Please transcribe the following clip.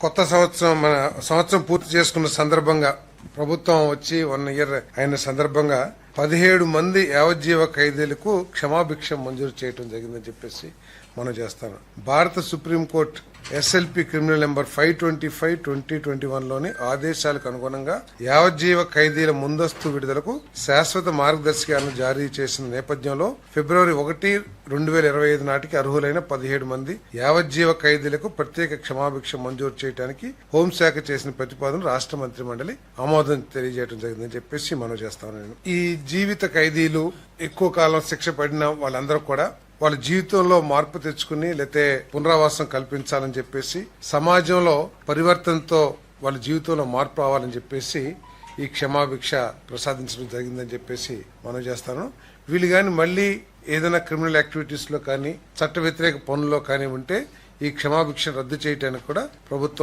కొత్త సంవత్సరం మన సంవత్సరం పూర్తి చేసుకున్న సందర్భంగా ప్రభుత్వం వచ్చి 1 ఇయర్ అయిన సందర్భంగా 17 మంది యావజ్జీవ ఖైదీలకు క్షమాభిక్ష మంజూరు చేయడం జరిగిందని చెప్పేసి మనం చేస్తాను. భారత సుప్రీంకోర్టు ఎస్ఎల్పి క్రిమినల్ నెంబర్ 525/2021లోని ఆదేశాలకు అనుగుణంగా యావజ్జీవ ఖైదీల ముందస్తు విడుదలకు శాశ్వత మార్గదర్శకాలను జారీ చేసిన నేపథ్యంలో ఫిబ్రవరి 1, 2025 నాటికి అర్హులైన 17 మంది యావజ్జీవ ఖైదీలకు ప్రత్యేక క్షమాభిక్ష మంజూరు చేయడానికి హోంశాఖ చేసిన ప్రతిపాదన రాష్ట్ర మంత్రి మండలి ఆమోదం తెలియజేయడం జరిగిందని చెప్పేసి మనం చేస్తాను. ఈ జీవిత ఖైదీలు ఎక్కువ కాలం శిక్ష పడిన వాళ్ళందరూ కూడా వాళ్ళ జీవితంలో మార్పు తెచ్చుకుని లేతే పునరావాసం కల్పించాలని చెప్పేసి సమాజంలో పరివర్తనతో వాళ్ళ జీవితంలో మార్పు రావాలని చెప్పేసి ఈ క్షమాభిక్ష ప్రసాదించడం జరిగిందని చెప్పేసి మనం చేస్తాను. వీళ్ళు కానీ మళ్ళీ ఏదైనా క్రిమినల్ యాక్టివిటీస్ లో కానీ చట్ట వ్యతిరేక పనుల్లో కానీ ఉంటే ఈ క్షమాభిక్ష రద్దు చేయడానికి కూడా ప్రభుత్వం